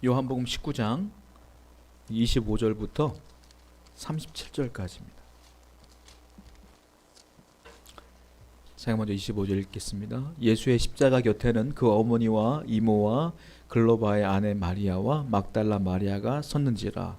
요한복음 19장 25절부터 37절까지입니다. 제가 먼저 25절 읽겠습니다. 예수의 십자가 곁에는 그 어머니와 이모와 글로바의 아내 마리아와 막달라 마리아가 섰는지라.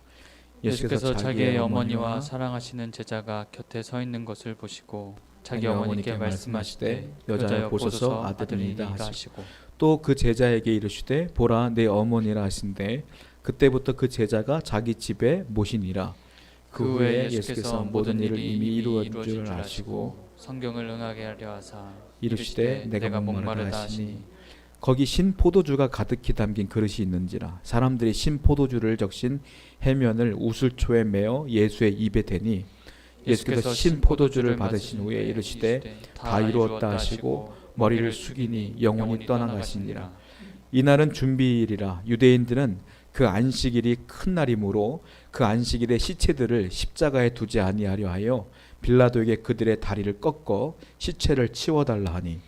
예수께서 자기의 어머니와 사랑하시는 제자가 곁에 서 있는 것을 보시고 자기 어머니께 말씀하시되 여자여 보소서 아들이니이다 하시고 또 그 제자에게 이르시되 보라 내 어머니라 하신대 그때부터 그 제자가 자기 집에 모시니라. 그 후에 예수께서 모든 일을 이미 이루어진 줄 아시고 성경을 응하게 하려 하사 이르시되 내가 목마르다 하시니 거기 신 포도주가 가득히 담긴 그릇이 있는지라. 사람들이 신 포도주를 적신 해면을 우슬초에 메어 예수의 입에 대니 예수께서 신 포도주를 받으신 후에 이르시되 다 이루었다 하시고 머리를 숙이니 영혼이 떠나가시니라. 이날은 준비일이라. 유대인들은 그 안식일이 큰 날이므로 그 안식일의 시체들을 십자가에 두지 아니하려 하여 빌라도에게 그들의 다리를 꺾어 시체를 치워달라 하니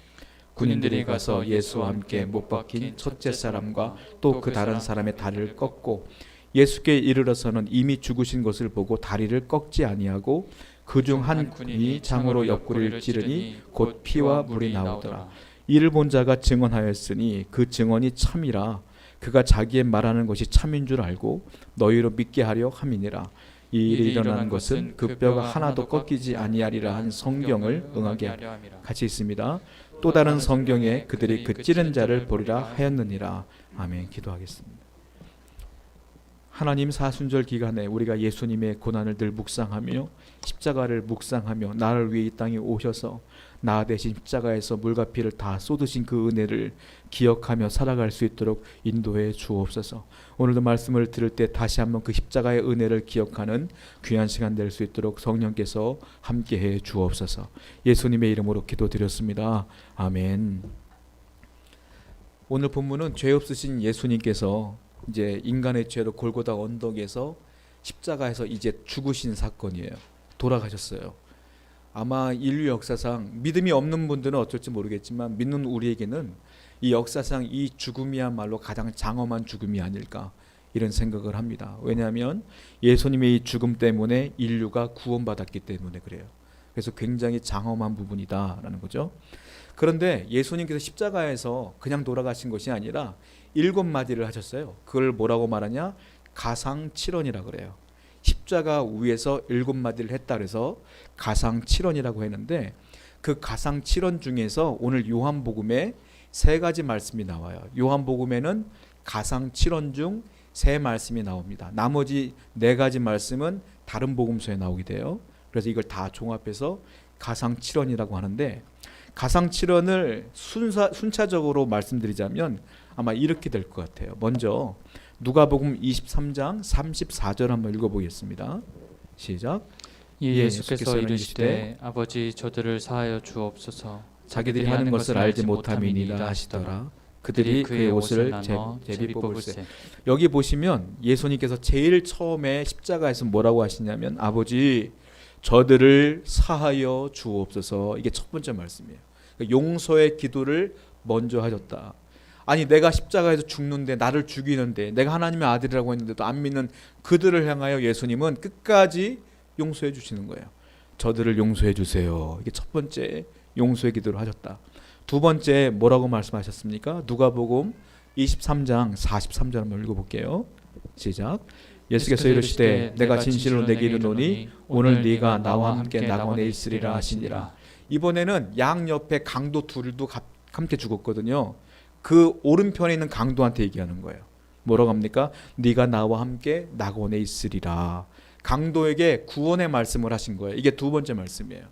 군인들이 가서 예수와 함께 못 박힌 첫째 사람과 또 그 다른 사람의 다리를 꺾고 예수께 이르러서는 이미 죽으신 것을 보고 다리를 꺾지 아니하고 그중 한 군인이 장으로 옆구리를 찌르니 곧 피와 물이 나오더라. 이를 본 자가 증언하였으니 그 증언이 참이라. 그가 자기의 말하는 것이 참인 줄 알고 너희로 믿게 하려 함이니라. 이 일이 일어난 것은 그 뼈가 하나도 꺾이지 아니하리라 한 성경을 응하게 함이라. 같이 있습니다. 또 다른 성경에 그들이 그 찌른 자를 보리라 하였느니라. 아멘. 기도하겠습니다. 하나님, 사순절 기간에 우리가 예수님의 고난을 늘 묵상하며 십자가를 묵상하며 나를 위해 이 땅에 오셔서 나 대신 십자가에서 물과 피를 다 쏟으신 그 은혜를 기억하며 살아갈 수 있도록 인도해 주옵소서. 오늘도 말씀을 들을 때 다시 한번 그 십자가의 은혜를 기억하는 귀한 시간 될 수 있도록 성령께서 함께해 주옵소서. 예수님의 이름으로 기도드렸습니다. 아멘. 오늘 본문은 죄 없으신 예수님께서 이제 인간의 죄로 골고다 언덕에서 십자가에서 이제 죽으신 사건이에요. 돌아가셨어요. 아마 인류 역사상 믿음이 없는 분들은 어쩔지 모르겠지만 믿는 우리에게는 이 역사상 이 죽음이야말로 가장 장엄한 죽음이 아닐까 이런 생각을 합니다. 왜냐하면 예수님의 이 죽음 때문에 인류가 구원받았기 때문에 그래요. 그래서 굉장히 장엄한 부분이다라는 거죠. 그런데 예수님께서 십자가에서 그냥 돌아가신 것이 아니라 7마디를 하셨어요. 그걸 뭐라고 말하냐? 가상칠언이라고 그래요. 십자가 위에서 7마디를 했다 그래서 가상칠언이라고 했는데 그 가상칠언 중에서 오늘 요한복음에 3가지 말씀이 나와요. 요한복음에는 가상칠언 중 3말씀이 나옵니다. 나머지 4가지 말씀은 다른 복음서에 나오게 돼요. 그래서 이걸 다 종합해서 가상칠언이라고 하는데 가상칠언을 순차적으로 말씀드리자면 아마 이렇게 될 것 같아요. 먼저 누가복음 23장 34절 한번 읽어보겠습니다. 시작. 예수께서 이르시되 아버지 저들을 사하여 주옵소서. 자기들이 하는 것을 알지 못함이니라 하시더라. 그들이 그의 옷을 제비 뽑을세. 여기 보시면 예수님께서 제일 처음에 십자가에서 뭐라고 하시냐면 아버지 저들을 사하여 주옵소서. 이게 첫 번째 말씀이에요. 용서의 기도를 먼저 하셨다. 아니 내가 십자가에서 죽는데 나를 죽이는데 내가 하나님의 아들이라고 했는데도 안 믿는 그들을 향하여 예수님은 끝까지 용서해 주시는 거예요. 저들을 용서해 주세요. 이게 첫 번째 용서의 기도를 하셨다. 두 번째 뭐라고 말씀하셨습니까? 누가복음 23장 43절 한번 읽어볼게요. 시작. 예수께서 이르시되 내가 진실로 내게 이르노니 오늘 네가 나와 함께 낙원에 있으리라 하시니라. 이번에는 양 옆에 강도 둘도 함께 죽었거든요. 그 오른편에 있는 강도한테 얘기하는 거예요. 뭐라고 합니까? 네가 나와 함께 낙원에 있으리라. 강도에게 구원의 말씀을 하신 거예요. 이게 두 번째 말씀이에요.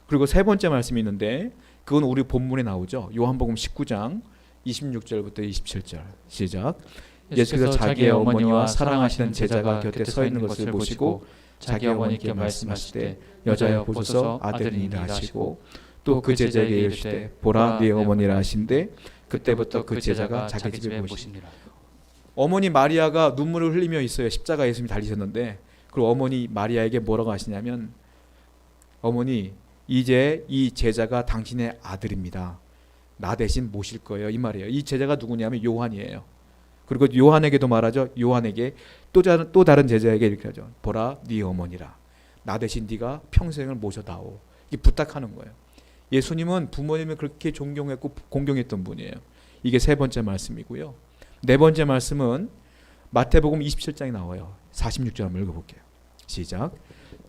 그리고 세 번째 말씀이 있는데 그건 우리 본문에 나오죠. 요한복음 19장 26절부터 27절 시작. 예수께서 자기의 어머니와 사랑하시는 제자가 곁에 서 있는 것을 보시고 자기 어머니께 말씀하시되 여자여 보소서 아들이니라 하시고 또 그 제자에게 이르시되 보라 네 어머니라 하신대 그때부터 그 제자가 자기 집에 모시니라. 어머니 마리아가 눈물을 흘리며 있어요. 십자가에 예수님이 달리셨는데 그리고 어머니 마리아에게 뭐라고 하시냐면 어머니 이제 이 제자가 당신의 아들입니다. 나 대신 모실 거예요 이 말이에요. 이 제자가 누구냐면 요한이에요. 그리고 요한에게도 말하죠. 요한에게 또 다른 제자에게 이렇게 하죠. 보라 네 어머니라. 나 대신 네가 평생을 모셔다오. 이 부탁하는 거예요. 예수님은 부모님을 그렇게 존경했고 공경했던 분이에요. 이게 세 번째 말씀이고요. 네 번째 말씀은 마태복음 27장에 나와요. 46절 한번 읽어볼게요. 시작.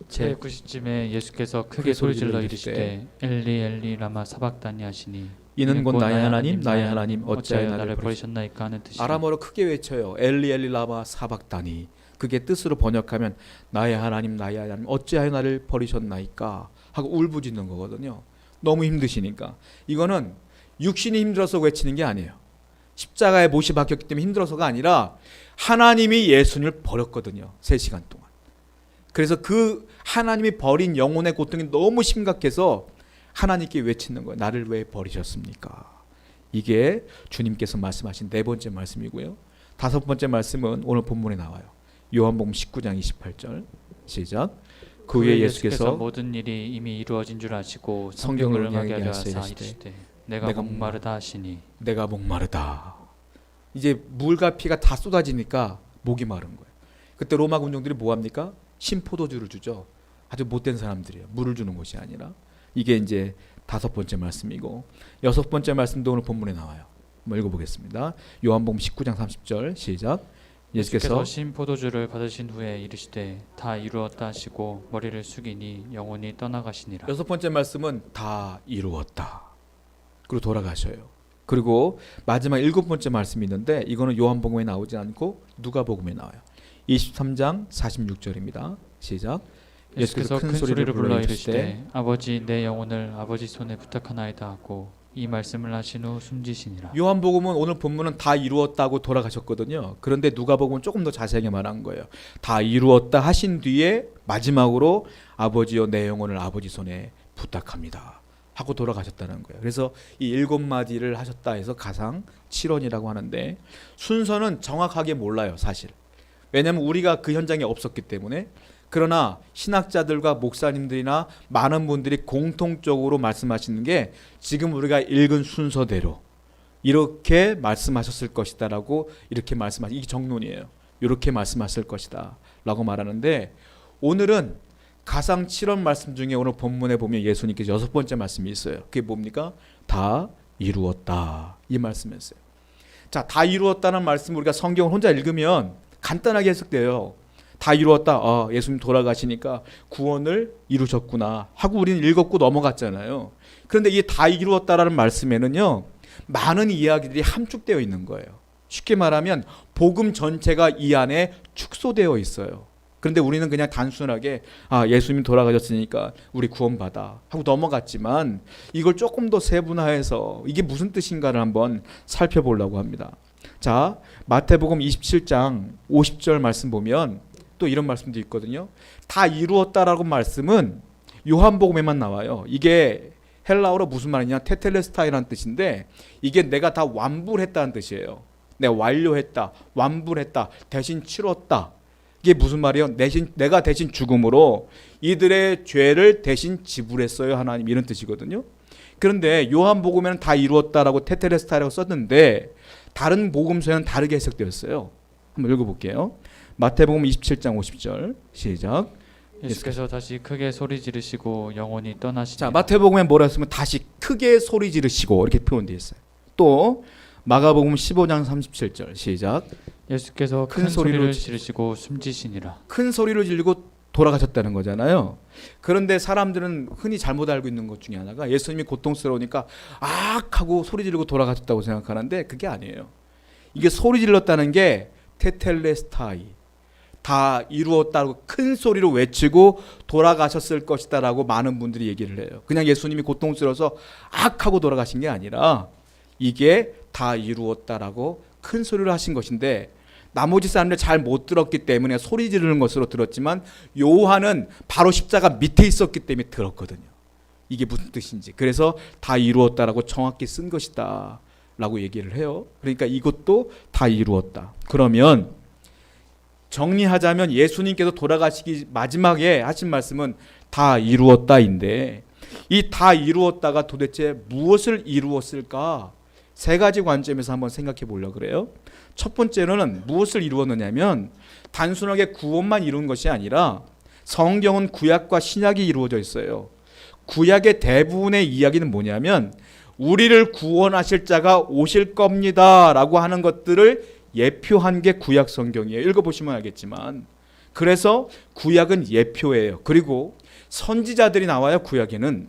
제 90쯤에 예수께서 크게 소리질러 이르시되 엘리 엘리 라마 사박다니 하시니 이는 곧 나의 하나님 나의 하나님 어찌하여 나를 버리셨나이까 하는 뜻이라. 아람어로 크게 외쳐요. 엘리 엘리 라마 사박다니. 그게 뜻으로 번역하면 나의 하나님 나의 하나님 어찌하여 나를 버리셨나이까 하고 울부짖는 거거든요. 너무 힘드시니까. 이거는 육신이 힘들어서 외치는 게 아니에요. 십자가에 못이 박혔기 때문에 힘들어서가 아니라 하나님이 예수님을 버렸거든요. 3시간 동안. 그래서 그 하나님이 버린 영혼의 고통이 너무 심각해서 하나님께 외치는 거예요. 나를 왜 버리셨습니까? 이게 주님께서 말씀하신 네 번째 말씀이고요. 다섯 번째 말씀은 오늘 본문에 나와요. 요한복음 19장 28절 시작. 그 후에 예수께서 모든 일이 이미 이루어진 줄 아시고 성경을 성경을 응하게 하려 하시되 하사 이르시되 내가 목마르다 하시니 내가 목마르다. 이제 물과 피가 다 쏟아지니까 목이 마른 거예요. 그때 로마 군종들이 뭐 합니까? 신포도주를 주죠. 아주 못된 사람들이에요. 물을 주는 것이 아니라. 이게 이제 다섯 번째 말씀이고 여섯 번째 말씀도 오늘 본문에 나와요. 한번 읽어보겠습니다. 요한복음 19장 30절 시작. 예수께서 신포도주를 받으신 후에 이르시되 다 이루었다 하시고 머리를 숙이니 영혼이 떠나가시니라. 여섯 번째 말씀은 다 이루었다. 그리고 돌아가셔요. 그리고 마지막 일곱 번째 말씀이 있는데 이거는 요한복음에 나오지 않고 누가복음에 나와요. 23장 46절입니다. 시작. 예수께서 큰 소리를 불러 이르시되 아버지 내 영혼을 아버지 손에 부탁하나이다 하고 이 말씀을 하신 후 숨지시니라. 요한복음은 오늘 본문은 다 이루었다고 돌아가셨거든요. 그런데 누가복음은 조금 더 자세하게 말한 거예요. 다 이루었다 하신 뒤에 마지막으로 아버지여 내 영혼을 아버지 손에 부탁합니다 하고 돌아가셨다는 거예요. 그래서 이 7마디를 하셨다 해서 가상 7원이라고 하는데 순서는 정확하게 몰라요, 사실. 왜냐하면 우리가 그 현장에 없었기 때문에. 그러나 신학자들과 목사님들이나 많은 분들이 공통적으로 말씀하시는 게 지금 우리가 읽은 순서대로 이렇게 말씀하셨을 것이다라고 이렇게 말씀하시. 이게 정론이에요. 이렇게 말씀하실 것이다 라고 말하는데 오늘은 가상 7원 말씀 중에 오늘 본문에 보면 예수님께서 여섯 번째 말씀이 있어요. 그게 뭡니까? 다 이루었다 이 말씀이었어요. 자, 다 이루었다는 말씀 우리가 성경을 혼자 읽으면 간단하게 해석돼요. 다 이루었다. 예수님 돌아가시니까 구원을 이루셨구나 하고 우리는 읽었고 넘어갔잖아요. 그런데 이 다 이루었다라는 말씀에는요 많은 이야기들이 함축되어 있는 거예요. 쉽게 말하면 복음 전체가 이 안에 축소되어 있어요. 그런데 우리는 그냥 단순하게 예수님이 돌아가셨으니까 우리 구원받아 하고 넘어갔지만 이걸 조금 더 세분화해서 이게 무슨 뜻인가를 한번 살펴보려고 합니다. 자, 마태복음 27장 50절 말씀 보면 또 이런 말씀도 있거든요. 다 이루었다라고 말씀은 요한복음에만 나와요. 이게 헬라어로 무슨 말이냐? 테텔레스타이라는 뜻인데 이게 내가 다 완불했다는 뜻이에요. 내가 완료했다, 완불했다, 대신 치렀다. 이게 무슨 말이에요? 내가 대신 죽음으로 이들의 죄를 대신 지불했어요, 하나님. 이런 뜻이거든요. 그런데 요한복음에는 다 이루었다라고 테텔레스타이라고 썼는데 다른 복음서에는 다르게 해석되었어요. 한번 읽어볼게요. 마태복음 27장 50절 시작. 예수께서 다시 크게 소리 지르시고 영혼이 떠나시니라. 자, 마태복음에 뭐라 했으면 다시 크게 소리 지르시고 이렇게 표현되어 있어요. 또 마가복음 15장 37절 시작. 예수께서 큰 소리를 지르시고 숨지시니라. 큰 소리를 지르고 돌아가셨다는 거잖아요. 그런데 사람들은 흔히 잘못 알고 있는 것 중에 하나가 예수님이 고통스러우니까 악 하고 소리 지르고 돌아가셨다고 생각하는데 그게 아니에요. 이게 소리 질렀다는 게 테텔레스타이, 다 이루었다고 큰 소리로 외치고 돌아가셨을 것이다라고 많은 분들이 얘기를 해요. 그냥 예수님이 고통스러워서 악 하고 돌아가신 게 아니라 이게 다 이루었다라고 큰 소리로 하신 것인데 나머지 사람들 잘 못 들었기 때문에 소리 지르는 것으로 들었지만 요한은 바로 십자가 밑에 있었기 때문에 들었거든요. 이게 무슨 뜻인지. 그래서 다 이루었다라고 정확히 쓴 것이다 라고 얘기를 해요. 그러니까 이것도 다 이루었다. 그러면 정리하자면 예수님께서 돌아가시기 마지막에 하신 말씀은 다 이루었다인데 이 다 이루었다가 도대체 무엇을 이루었을까? 세 가지 관점에서 한번 생각해 보려고 그래요. 첫 번째로는 무엇을 이루었느냐면 단순하게 구원만 이룬 것이 아니라 성경은 구약과 신약이 이루어져 있어요. 구약의 대부분의 이야기는 뭐냐면 우리를 구원하실 자가 오실 겁니다 라고 하는 것들을 예표한 게 구약 성경이에요. 읽어보시면 알겠지만, 그래서 구약은 예표예요. 그리고 선지자들이 나와요. 구약에는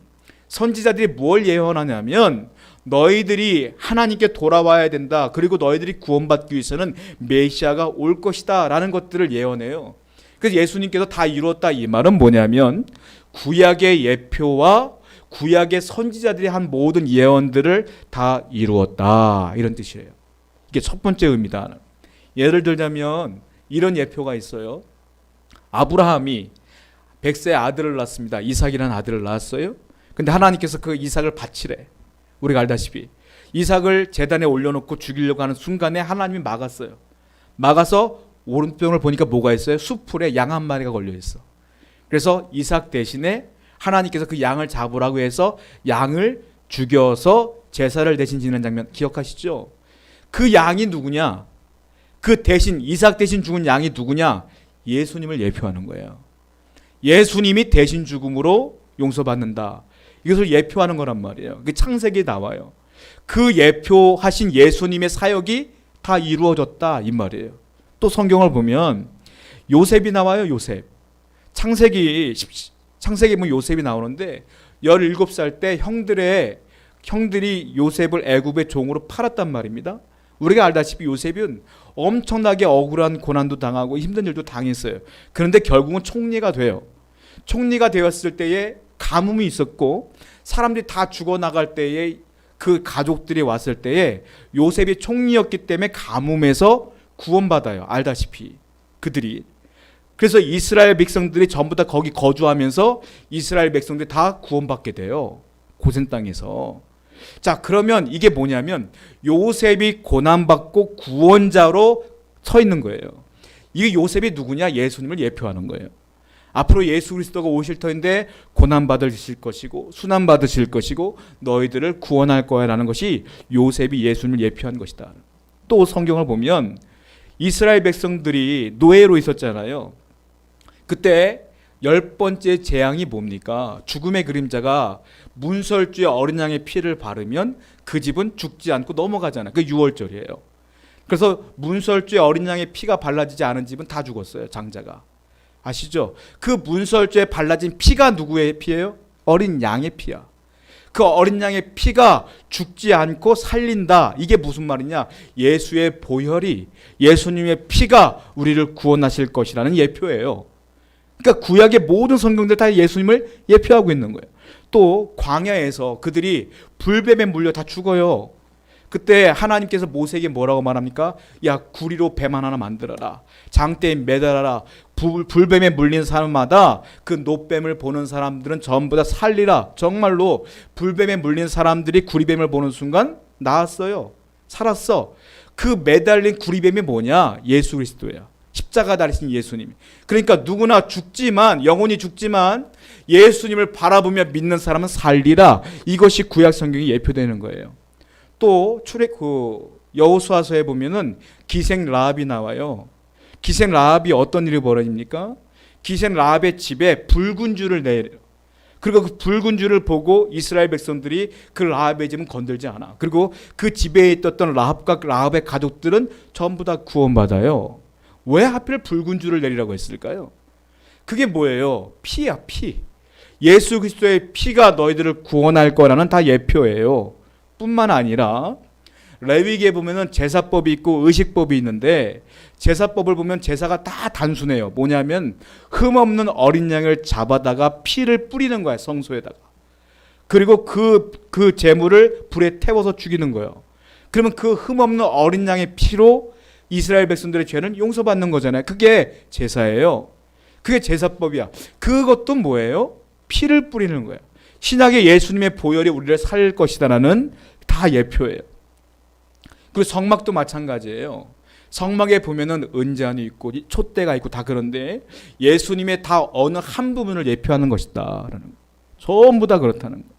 선지자들이 뭘 예언하냐면 너희들이 하나님께 돌아와야 된다, 그리고 너희들이 구원받기 위해서는 메시아가 올 것이다 라는 것들을 예언해요. 그래서 예수님께서 다 이루었다, 이 말은 뭐냐면 구약의 예표와 구약의 선지자들이 한 모든 예언들을 다 이루었다, 이런 뜻이에요. 이게 첫 번째 의미다. 예를 들자면 이런 예표가 있어요. 아브라함이 100세의 아들을 낳았습니다. 이삭이라는 아들을 낳았어요. 근데 하나님께서 그 이삭을 바치래. 우리가 알다시피 이삭을 제단에 올려놓고 죽이려고 하는 순간에 하나님이 막았어요. 막아서 오른쪽을 보니까 뭐가 있어요? 수풀에 양 한 마리가 걸려 있어. 그래서 이삭 대신에 하나님께서 그 양을 잡으라고 해서 양을 죽여서 제사를 대신 지는 장면 기억하시죠? 그 양이 누구냐? 그 대신 이삭 대신 죽은 양이 누구냐? 예수님을 예표하는 거예요. 예수님이 대신 죽음으로 용서받는다. 이것을 예표하는 거란 말이에요. 그 창세기에 나와요. 그 예표하신 예수님의 사역이 다 이루어졌다, 이 말이에요. 또 성경을 보면 요셉이 나와요. 요셉. 창세기 보면 요셉이 나오는데 17살 때 형들이 요셉을 애굽의 종으로 팔았단 말입니다. 우리가 알다시피 요셉은 엄청나게 억울한 고난도 당하고 힘든 일도 당했어요. 그런데 결국은 총리가 돼요. 총리가 되었을 때에 가뭄이 있었고 사람들이 다 죽어나갈 때에 그 가족들이 왔을 때에 요셉이 총리였기 때문에 가뭄에서 구원받아요. 알다시피 그들이. 그래서 이스라엘 백성들이 전부 다 거기 거주하면서 이스라엘 백성들이 다 구원받게 돼요. 고센 땅에서. 자, 그러면 이게 뭐냐면 요셉이 고난받고 구원자로 서 있는 거예요. 이게 요셉이 누구냐? 예수님을 예표하는 거예요. 앞으로 예수 그리스도가 오실 터인데 고난받으실 것이고 순환받으실 것이고 너희들을 구원할 거야 라는 것이 요셉이 예수님을 예표한 것이다. 또 성경을 보면 이스라엘 백성들이 노예로 있었잖아요. 그때 10번째 재앙이 뭡니까? 죽음의 그림자가 문설주에 어린 양의 피를 바르면 그 집은 죽지 않고 넘어가잖아요. 그 6월절이에요. 그래서 문설주에 어린 양의 피가 발라지지 않은 집은 다 죽었어요. 장자가. 아시죠? 그 문설주에 발라진 피가 누구의 피예요? 어린 양의 피야. 그 어린 양의 피가 죽지 않고 살린다. 이게 무슨 말이냐? 예수의 보혈이, 예수님의 피가 우리를 구원하실 것이라는 예표예요. 그러니까 구약의 모든 성경들 다 예수님을 예표하고 있는 거예요. 또 광야에서 그들이 불뱀에 물려 다 죽어요. 그때 하나님께서 모세에게 뭐라고 말합니까? 야, 구리로 뱀 하나 만들어라. 장대에 매달아라. 불뱀에 물린 사람마다 그 노뱀을 보는 사람들은 전부 다 살리라. 정말로 불뱀에 물린 사람들이 구리뱀을 보는 순간 나았어요. 살았어. 그 매달린 구리뱀이 뭐냐? 예수 그리스도야. 십자가 달리신 예수님. 그러니까 누구나 죽지만, 영혼이 죽지만 예수님을 바라보며 믿는 사람은 살리라. 이것이 구약 성경이 예표되는 거예요. 또 여호수아서에 보면은 기생 라합이 나와요. 기생 라합이 어떤 일이 벌어집니까? 기생 라합의 집에 붉은 줄을 내려. 그리고 그 붉은 줄을 보고 이스라엘 백성들이 그 라합의 집은 건들지 않아. 그리고 그 집에 있었던 라합과 라합의 가족들은 전부 다 구원받아요. 왜 하필 붉은 줄을 내리라고 했을까요? 그게 뭐예요? 피야, 피. 예수 그리스도의 피가 너희들을 구원할 거라는 다 예표예요. 뿐만 아니라 레위기에 보면은 제사법이 있고 의식법이 있는데 제사법을 보면 제사가 다 단순해요. 뭐냐면 흠없는 어린 양을 잡아다가 피를 뿌리는 거야, 성소에다가. 그리고 그 제물을 불에 태워서 죽이는 거예요. 그러면 그 흠없는 어린 양의 피로 이스라엘 백성들의 죄는 용서받는 거잖아요. 그게 제사예요. 그게 제사법이야. 그것도 뭐예요? 피를 뿌리는 거예요. 신약의 예수님의 보혈이 우리를 살릴 것이다라는 다 예표예요. 그리고 성막도 마찬가지예요. 성막에 보면은 은잔이 있고 촛대가 있고 다 그런데 예수님의 다 어느 한 부분을 예표하는 것이다라는 거예요. 전부 다 그렇다는 거예요.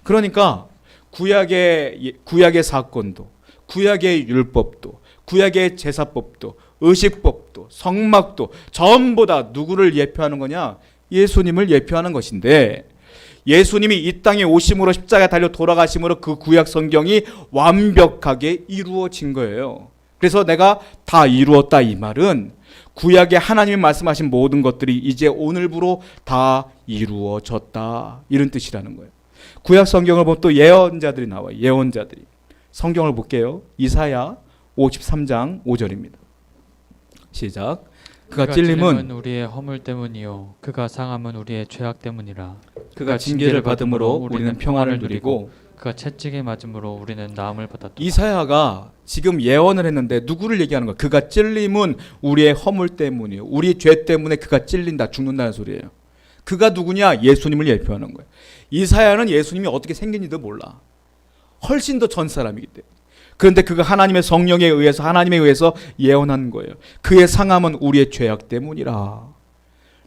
그러니까 구약의 사건도, 구약의 율법도, 구약의 제사법도, 의식법도, 성막도 전부 다 누구를 예표하는 거냐? 예수님을 예표하는 것인데, 예수님이 이 땅에 오심으로 십자가에 달려 돌아가심으로 그 구약 성경이 완벽하게 이루어진 거예요. 그래서 내가 다 이루었다 이 말은 구약에 하나님이 말씀하신 모든 것들이 이제 오늘부로 다 이루어졌다 이런 뜻이라는 거예요. 구약 성경을 보면 또 예언자들이 나와요. 예언자들이. 성경을 볼게요. 이사야 53장 5절입니다. 시작. 그가 찔림은 우리의 허물 때문이요 그가 상함은 우리의 죄악 때문이라. 그가 징계를 받음으로 우리는 평안을 누리고 그가 채찍에 맞음으로 우리는 나음을 받았다. 이사야가 지금 예언을 했는데 누구를 얘기하는 거야? 그가 찔림은 우리의 허물 때문이요. 우리 죄 때문에 그가 찔린다, 죽는다는 소리예요. 그가 누구냐? 예수님을 예표하는 거예요. 이사야는 예수님이 어떻게 생긴지도 몰라. 훨씬 더 전 사람이기 때문에. 그런데 그가 하나님의 성령에 의해서 하나님에 의해서 예언한 거예요. 그의 상함은 우리의 죄악 때문이라.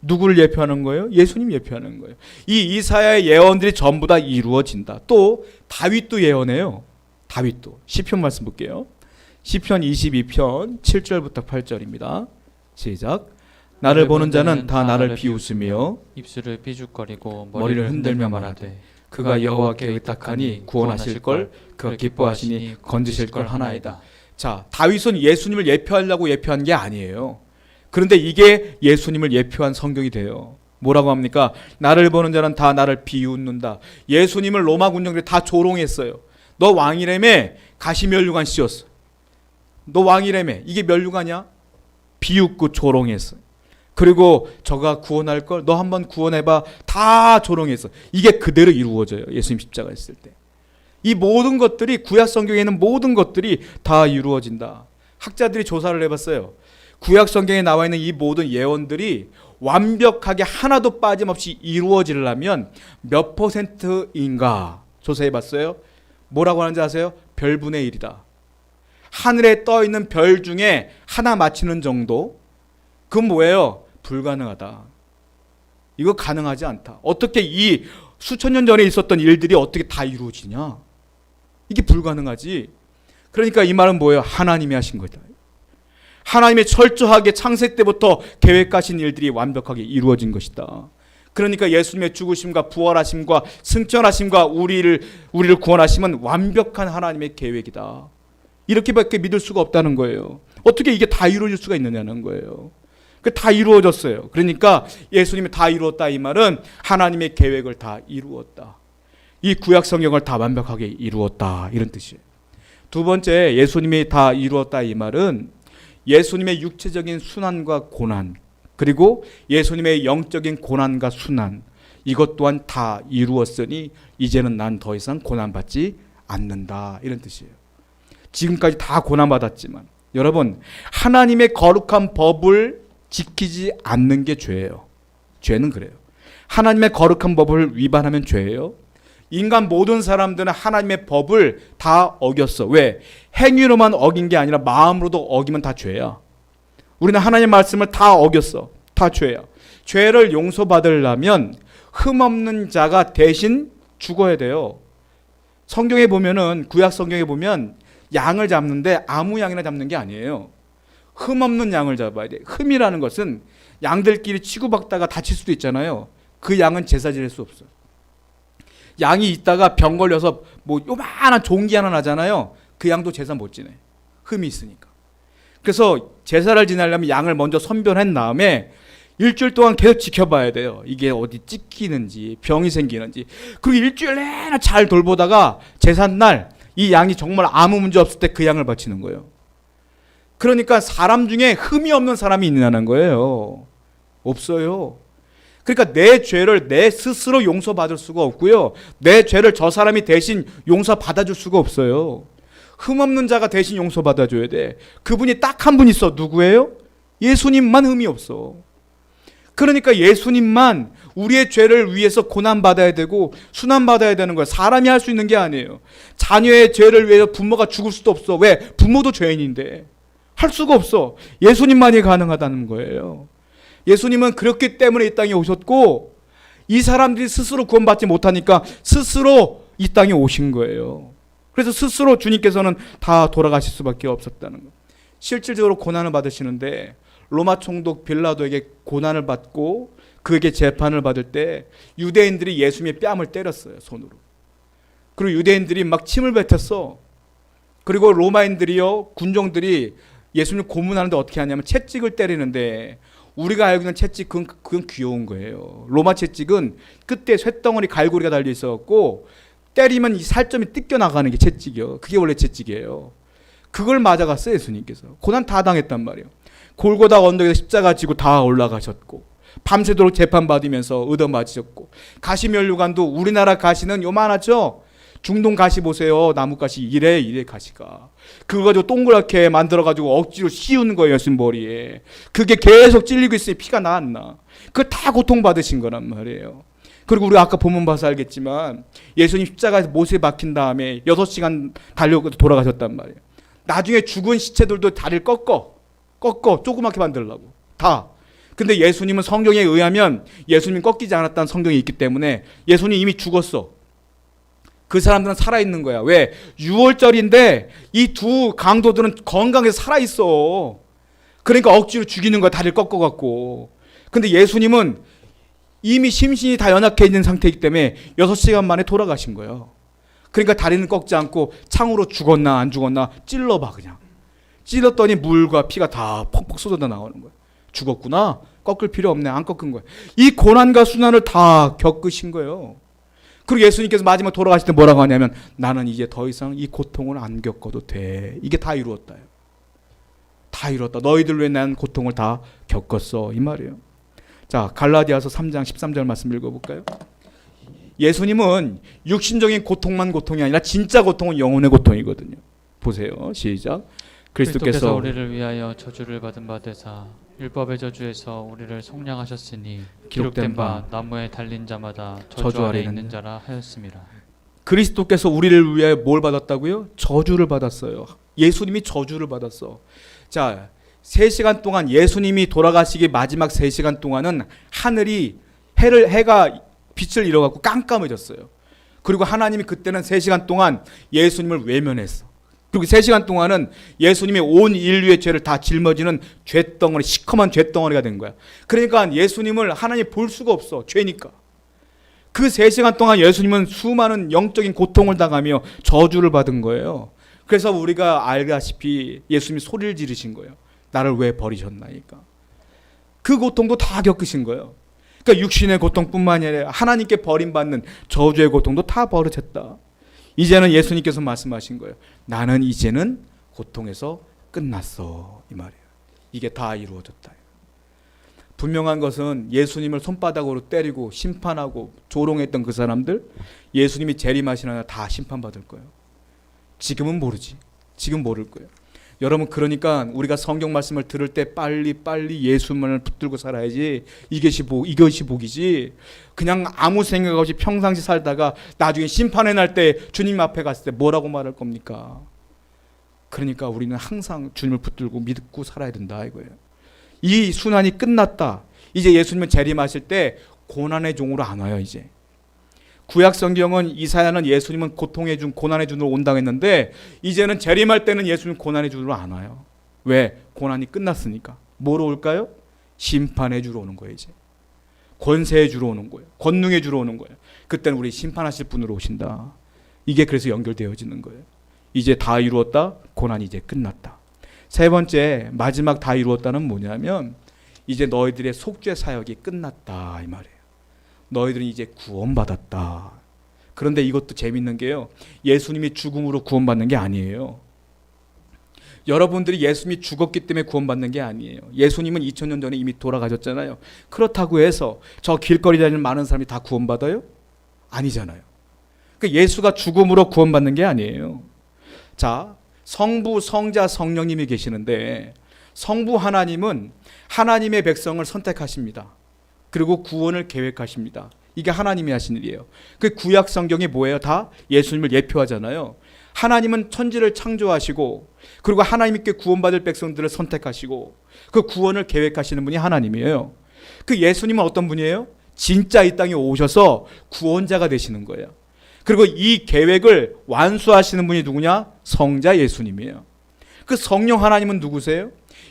누구를 예표하는 거예요? 예수님 예표하는 거예요. 이 이사야의 예언들이 전부 다 이루어진다. 또 다윗도 예언해요. 다윗도. 시편 말씀 볼게요. 시편 22편 7절부터 8절입니다. 시작. 나를 보는 자는 다 나를 비웃으며 입술을 삐죽거리고 머리를 흔들며 말하되 그가 여호와께 의탁하니 구원하실 걸, 그가 기뻐하시니 건지실 걸 하나이다. 자, 다윗은 예수님을 예표하려고 예표한 게 아니에요. 그런데 이게 예수님을 예표한 성경이 돼요. 뭐라고 합니까? 나를 보는 자는 다 나를 비웃는다. 예수님을 로마 군정들이 다 조롱했어요. 너 왕이라며? 가시면류관 씌웠어. 너 왕이라며? 이게 면류관이야? 비웃고 조롱했어. 그리고 저가 구원할 걸, 너 한번 구원해봐. 다 조롱했어. 이게 그대로 이루어져요. 예수님 십자가 했을 때. 이 모든 것들이 구약 성경에 있는 모든 것들이 다 이루어진다. 학자들이 조사를 해봤어요. 구약 성경에 나와 있는 이 모든 예언들이 완벽하게 하나도 빠짐없이 이루어지려면 몇 %인가 조사해봤어요. 뭐라고 하는지 아세요? 별분의 1이다. 하늘에 떠 있는 별 중에 하나 맞히는 정도? 그건 뭐예요? 불가능하다. 이거 가능하지 않다. 어떻게 이 수천 년 전에 있었던 일들이 어떻게 다 이루어지냐? 이게 불가능하지. 그러니까 이 말은 뭐예요? 하나님이 하신 거다. 하나님이 철저하게 창세 때부터 계획하신 일들이 완벽하게 이루어진 것이다. 그러니까 예수님의 죽으심과 부활하심과 승천하심과 우리를 구원하심은 완벽한 하나님의 계획이다. 이렇게밖에 믿을 수가 없다는 거예요. 어떻게 이게 다 이루어질 수가 있느냐는 거예요. 다 이루어졌어요. 그러니까 예수님이 다 이루었다 이 말은 하나님의 계획을 다 이루었다. 이 구약 성경을 다 완벽하게 이루었다 이런 뜻이에요. 두 번째, 예수님이 다 이루었다 이 말은 예수님의 육체적인 순환과 고난, 그리고 예수님의 영적인 고난과 순환, 이것 또한 다 이루었으니 이제는 난 더 이상 고난받지 않는다 이런 뜻이에요. 지금까지 다 고난받았지만 여러분, 하나님의 거룩한 법을 지키지 않는 게 죄예요. 죄는 그래요. 하나님의 거룩한 법을 위반하면 죄예요. 인간 모든 사람들은 하나님의 법을 다 어겼어. 왜? 행위로만 어긴 게 아니라 마음으로도 어기면 다 죄야. 우리는 하나님의 말씀을 다 어겼어. 다 죄야. 죄를 용서받으려면 흠없는 자가 대신 죽어야 돼요. 성경에 보면은, 구약 성경에 보면 양을 잡는데 아무 양이나 잡는 게 아니에요. 흠없는 양을 잡아야 돼. 흠이라는 것은 양들끼리 치고받다가 다칠 수도 있잖아요. 그 양은 제사 지낼 수 없어. 양이 있다가 병 걸려서 뭐 요만한 종기 하나 나잖아요. 그 양도 제사 못 지내. 흠이 있으니까. 그래서 제사를 지내려면 양을 먼저 선별한 다음에 일주일 동안 계속 지켜봐야 돼요. 이게 어디 찢기는지 병이 생기는지. 그리고 일주일 내내 잘 돌보다가 제삿날 이 양이 정말 아무 문제 없을 때 그 양을 바치는 거예요. 그러니까 사람 중에 흠이 없는 사람이 있느냐는 거예요. 없어요. 그러니까 내 죄를 내 스스로 용서받을 수가 없고요. 내 죄를 저 사람이 대신 용서받아줄 수가 없어요. 흠없는 자가 대신 용서받아줘야 돼. 그분이 딱 한 분 있어. 누구예요? 예수님만 흠이 없어. 그러니까 예수님만 우리의 죄를 위해서 고난받아야 되고 순환받아야 되는 거야. 사람이 할 수 있는 게 아니에요. 자녀의 죄를 위해서 부모가 죽을 수도 없어. 왜? 부모도 죄인인데. 할 수가 없어. 예수님만이 가능하다는 거예요. 예수님은 그렇기 때문에 이 땅에 오셨고, 이 사람들이 스스로 구원받지 못하니까 스스로 이 땅에 오신 거예요. 그래서 스스로 주님께서는 다 돌아가실 수밖에 없었다는 거예요. 실질적으로 고난을 받으시는데 로마 총독 빌라도에게 고난을 받고 그에게 재판을 받을 때 유대인들이 예수님의 뺨을 때렸어요, 손으로. 그리고 유대인들이 막 침을 뱉었어. 그리고 로마인들이요, 군종들이 예수님을 고문하는데 어떻게 하냐면 채찍을 때리는데, 우리가 알고 있는 채찍 그건 귀여운 거예요. 로마 채찍은 끝에 쇳덩어리 갈고리가 달려 있었고 때리면 이 살점이 뜯겨 나가는 게 채찍이요. 그게 원래 채찍이에요. 그걸 맞아갔어요, 예수님께서. 고난 다 당했단 말이에요. 골고다 언덕에서 십자가 지고 다 올라가셨고, 밤새도록 재판 받으면서 얻어맞으셨고, 가시면류관도 우리나라 가시는 요만하죠. 중동 가시 보세요. 나무 가시 이래 가시가. 그거 가지고 동그랗게 만들어가지고 억지로 씌우는 거예요, 예수님 머리에. 그게 계속 찔리고 있으니 피가 나 안 나. 그거 다 고통받으신 거란 말이에요. 그리고 우리가 아까 본문 봐서 알겠지만 예수님 십자가에서 못에 박힌 다음에 6시간 달려고 돌아가셨단 말이에요. 나중에 죽은 시체들도 다리를 꺾어 조그맣게 만들려고 다. 근데 예수님은 성경에 의하면 예수님이 꺾이지 않았다는 성경이 있기 때문에 예수님이 이미 죽었어. 그 사람들은 살아있는 거야. 왜? 6월절인데 이 두 강도들은 건강해서 살아있어. 그러니까 억지로 죽이는 거야. 다리를 꺾어갖고. 근데 예수님은 이미 심신이 다 연약해 있는 상태이기 때문에 6시간 만에 돌아가신 거예요. 그러니까 다리는 꺾지 않고 창으로 죽었나 안 죽었나 찔러봐 그냥. 찔렀더니 물과 피가 다 펑펑 쏟아져 나오는 거예요. 죽었구나. 꺾을 필요 없네. 안 꺾은 거예요. 이 고난과 순환을 다 겪으신 거예요. 그리고 예수님께서 마지막 돌아가실 때 뭐라고 하냐면 나는 이제 더 이상 이 고통을 안 겪어도 돼. 이게 다 이루었다. 다 이루었다. 너희들 위해 난 고통을 다 겪었어. 이 말이에요. 자, 갈라디아서 3장 13절 말씀 읽어볼까요? 예수님은 육신적인 고통만 고통이 아니라 진짜 고통은 영혼의 고통이거든요. 보세요. 시작. 그리스도께서 우리를 위하여 저주를 받은 바 되사 율법의 저주에서 우리를 속량하셨으니 기록된 바 나무에 달린 자마다 저주 아래 있는 자라 하였습니다. 그리스도께서 우리를 위하여 뭘 받았다고요? 저주를 받았어요. 예수님이 저주를 받았어. 자, 3시간 동안 예수님이 돌아가시기 마지막 3시간 동안은 하늘이 해가 빛을 잃어갖고 깜깜해졌어요. 그리고 하나님이 그때는 3시간 동안 예수님을 외면했어. 그리고 3시간 동안은 예수님이 온 인류의 죄를 다 짊어지는 죄덩어리, 시커먼 죄덩어리가 된 거야. 그러니까 예수님을 하나님이 볼 수가 없어. 죄니까. 그 3시간 동안 예수님은 수많은 영적인 고통을 당하며 저주를 받은 거예요. 그래서 우리가 알다시피 예수님이 소리를 지르신 거예요. 나를 왜 버리셨나이까. 그 고통도 다 겪으신 거예요. 그러니까 육신의 고통뿐만이 아니라 하나님께 버림받는 저주의 고통도 다 버릇했다. 이제는 예수님께서 말씀하신 거예요. 나는 이제는 고통에서 끝났어. 이 말이에요. 이게 다 이루어졌다. 분명한 것은 예수님을 손바닥으로 때리고 심판하고 조롱했던 그 사람들, 예수님이 재림하시나 다 심판받을 거예요. 지금은 모르지. 지금 모를 거예요. 여러분, 그러니까 우리가 성경 말씀을 들을 때 빨리 예수만을 붙들고 살아야지. 이것이 복이지. 그냥 아무 생각 없이 평상시 살다가 나중에 심판의 날 때 주님 앞에 갔을 때 뭐라고 말할 겁니까? 그러니까 우리는 항상 주님을 붙들고 믿고 살아야 된다 이거예요. 이 순환이 끝났다. 이제 예수님은 재림하실 때 고난의 종으로 안 와요. 이제 구약 성경은 이사야는 예수님은 고통의 중 고난의 중으로 온다고 했는데 이제는 재림할 때는 예수님 고난의 중으로 안 와요. 왜? 고난이 끝났으니까. 뭐로 올까요? 심판의 주로 오는 거예요. 이제 권세의 주로 오는 거예요. 권능의 주로 오는 거예요. 그때는 우리 심판하실 분으로 오신다. 이게 그래서 연결되어지는 거예요. 이제 다 이루었다. 고난이 이제 끝났다. 세 번째, 마지막 다 이루었다는 뭐냐면 이제 너희들의 속죄 사역이 끝났다 이 말이에요. 너희들은 이제 구원받았다. 그런데 이것도 재밌는 게요. 예수님이 죽음으로 구원받는 게 아니에요. 여러분들이 예수님이 죽었기 때문에 구원받는 게 아니에요. 예수님은 2000년 전에 이미 돌아가셨잖아요. 그렇다고 해서 저 길거리 다니는 많은 사람이 다 구원받아요? 아니잖아요. 그러니까 예수가 죽음으로 구원받는 게 아니에요. 자, 성부, 성자, 성령님이 계시는데 성부 하나님은 하나님의 백성을 선택하십니다. 그리고 구원을 계획하십니다. 이게 하나님이 하신 일이에요. 그 구약 성경이 뭐예요? 다 예수님을 예표하잖아요. 하나님은 천지를 창조하시고 그리고 하나님께 구원받을 백성들을 선택하시고 그 구원을 계획하시는 분이 하나님이에요. 그 예수님은 어떤 분이에요? 진짜 이 땅에 오셔서 구원자가 되시는 거예요. 그리고 이 계획을 완수하시는 분이 누구냐? 성자 예수님이에요. 그 성령 하나님은 누구세요?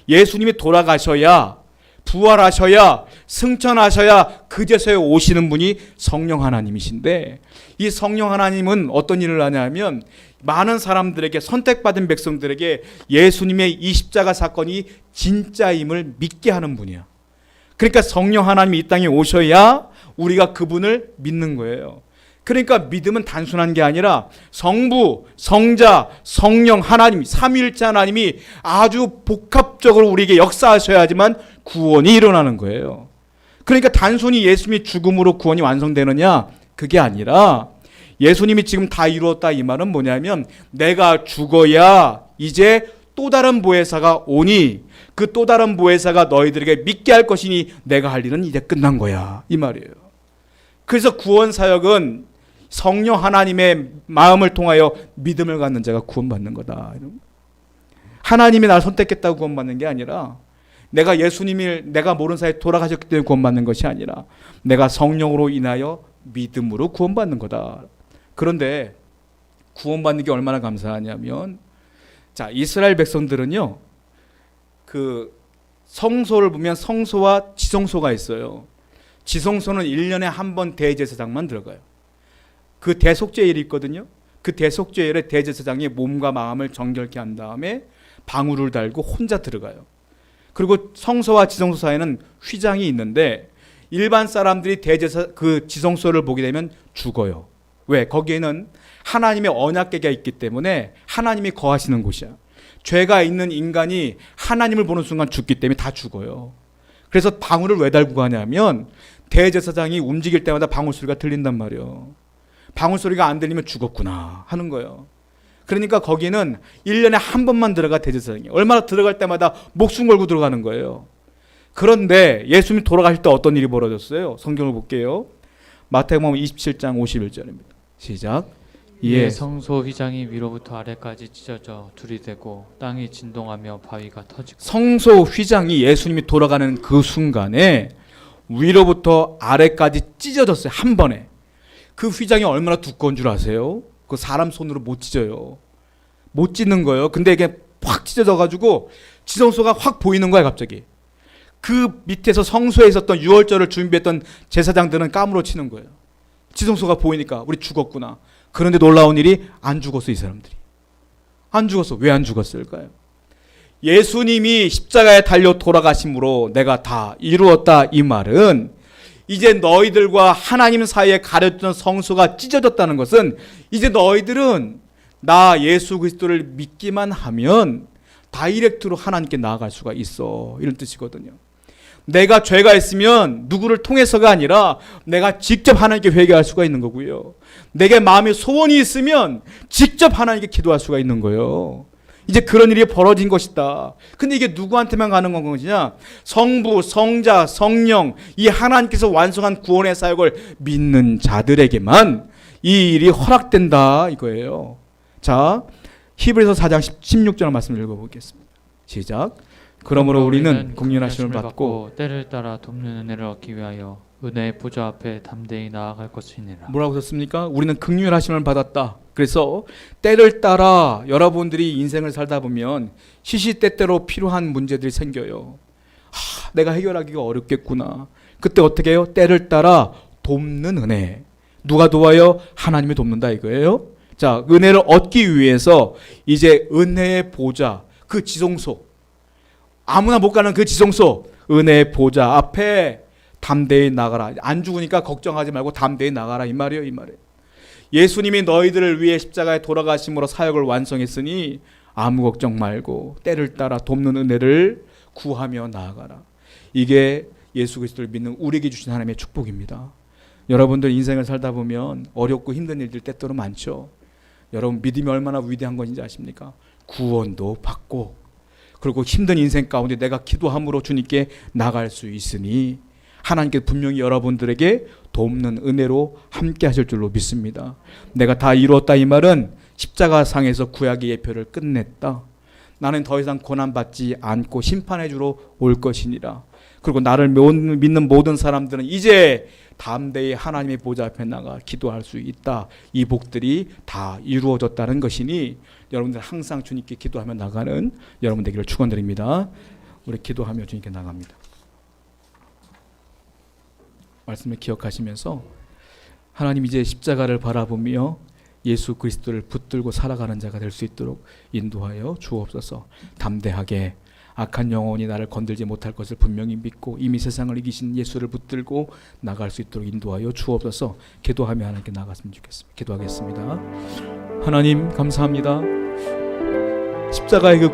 예수님이 돌아가셔야, 부활하셔야, 승천하셔야 그제서야 오시는 분이 성령 하나님이신데, 이 성령 하나님은 어떤 일을 하냐면 많은 사람들에게, 선택받은 백성들에게 예수님의 이 십자가 사건이 진짜임을 믿게 하는 분이야. 그러니까 성령 하나님이 이 땅에 오셔야 우리가 그분을 믿는 거예요. 그러니까 믿음은 단순한 게 아니라 성부, 성자, 성령 하나님, 삼위일체 하나님이 아주 복합적으로 우리에게 역사하셔야지만 구원이 일어나는 거예요. 그러니까 단순히 예수님이 죽음으로 구원이 완성되느냐? 그게 아니라 예수님이 지금 다 이루었다 이 말은 뭐냐면 내가 죽어야 이제 또 다른 보혜사가 오니 그 또 다른 보혜사가 너희들에게 믿게 할 것이니 내가 할 일은 이제 끝난 거야 이 말이에요. 그래서 구원 사역은 성령 하나님의 마음을 통하여 믿음을 갖는 자가 구원받는 거다. 하나님이 나를 선택했다고 구원받는 게 아니라 내가 예수님을 내가 모르는 사이에 돌아가셨기 때문에 구원받는 것이 아니라 내가 성령으로 인하여 믿음으로 구원받는 거다. 그런데 구원받는 게 얼마나 감사하냐면, 자, 이스라엘 백성들은요, 그 성소를 보면 성소와 지성소가 있어요. 지성소는 1년에 한 번 대제사장만 들어가요. 그 대속죄일이 있거든요. 그 대속죄일에 대제사장이 몸과 마음을 정결케 한 다음에 방울을 달고 혼자 들어가요. 그리고 성소와 지성소 사이에는 휘장이 있는데 일반 사람들이 그 지성소를 보게 되면 죽어요. 왜? 거기에는 하나님의 언약궤가 있기 때문에 하나님이 거하시는 곳이야. 죄가 있는 인간이 하나님을 보는 순간 죽기 때문에 다 죽어요. 그래서 방울을 왜 달고 가냐면 대제사장이 움직일 때마다 방울 소리가 들린단 말이에요. 방울 소리가 안 들리면 죽었구나 하는 거예요. 그러니까 거기는 1년에 한 번만 들어가 대제사장이. 얼마나 들어갈 때마다 목숨 걸고 들어가는 거예요. 그런데 예수님이 돌아가실 때 어떤 일이 벌어졌어요? 성경을 볼게요. 마태복음 27장 51절입니다. 시작. 이에 성소 휘장이 위로부터 아래까지 찢어져 둘이 되고 땅이 진동하며 바위가 터지고. 성소 휘장이 예수님이 돌아가는 그 순간에 위로부터 아래까지 찢어졌어요. 한 번에. 그 휘장이 얼마나 두꺼운 줄 아세요? 그 사람 손으로 못 찢어요. 못 찢는 거예요. 근데 이게 확 찢어져가지고 지성소가 확 보이는 거야 갑자기. 그 밑에서 성소에 있었던 유월절을 준비했던 제사장들은 까무러치는 거예요. 지성소가 보이니까 우리 죽었구나. 그런데 놀라운 일이 안 죽었어. 이 사람들이 안 죽었어. 왜 안 죽었을까요? 예수님이 십자가에 달려 돌아가심으로 내가 다 이루었다 이 말은 이제 너희들과 하나님 사이에 가려졌던 성소가 찢어졌다는 것은 이제 너희들은 나 예수 그리스도를 믿기만 하면 다이렉트로 하나님께 나아갈 수가 있어. 이런 뜻이거든요. 내가 죄가 있으면 누구를 통해서가 아니라 내가 직접 하나님께 회개할 수가 있는 거고요. 내게 마음에 소원이 있으면 직접 하나님께 기도할 수가 있는 거예요. 이제 그런 일이 벌어진 것이다. 근데 이게 누구한테만 가는 것이냐? 성부, 성자, 성령 이 하나님께서 완성한 구원의 사역을 믿는 자들에게만 이 일이 허락된다 이거예요. 자, 히브리서 4장 16절 말씀을 읽어보겠습니다. 시작. 그러므로 우리는 긍휼하심을 받고 때를 따라 돕는 은혜를 얻기 위하여 은혜의 보좌 앞에 담대히 나아갈 것이니라. 뭐라고 썼습니까? 우리는 긍휼하심을 받았다. 그래서 때를 따라 여러분들이 인생을 살다 보면 시시때때로 필요한 문제들이 생겨요. 내가 해결하기가 어렵겠구나. 그때 어떻게 해요? 때를 따라 돕는 은혜. 누가 도와요? 하나님이 돕는다 이거예요. 자, 은혜를 얻기 위해서 이제 은혜의 보좌, 그 지성소, 아무나 못 가는 그 지성소, 은혜의 보좌 앞에 담대히 나가라. 안 죽으니까 걱정하지 말고 담대히 나가라 이 말이에요. 이 말이에요. 예수님이 너희들을 위해 십자가에 돌아가심으로 사역을 완성했으니 아무 걱정 말고 때를 따라 돕는 은혜를 구하며 나아가라. 이게 예수 그리스도를 믿는 우리에게 주신 하나님의 축복입니다. 여러분들 인생을 살다 보면 어렵고 힘든 일들 때때로 많죠. 여러분 믿음이 얼마나 위대한 건지 아십니까? 구원도 받고 그리고 힘든 인생 가운데 내가 기도함으로 주님께 나갈 수 있으니 하나님께서 분명히 여러분들에게 돕는 은혜로 함께 하실 줄로 믿습니다. 내가 다 이루었다 이 말은 십자가상에서 구약의 예표를 끝냈다. 나는 더 이상 고난받지 않고 심판해 주러 올 것이니라. 그리고 나를 믿는 모든 사람들은 이제 담대히 하나님의 보좌 앞에 나가 기도할 수 있다. 이 복들이 다 이루어졌다는 것이니 여러분들 항상 주님께 기도하며 나가는 여러분 되기를 축원드립니다. 우리 기도하며 주님께 나갑니다. 말씀을 기억하시면서 하나님 이제 십자가를 바라보며 예수 그리스도를 붙들고 살아가는 자가 될 수 있도록 인도하여 주옵소서. 담대하게 악한 영혼이 나를 건들지 못할 것을 분명히 믿고 이미 세상을 이기신 예수를 붙들고 나갈 수 있도록 인도하여 주옵소서. 기도하며 하나님께 나갔으면 좋겠습니다. 기도하겠습니다. 하나님 감사합니다. 십자가의 그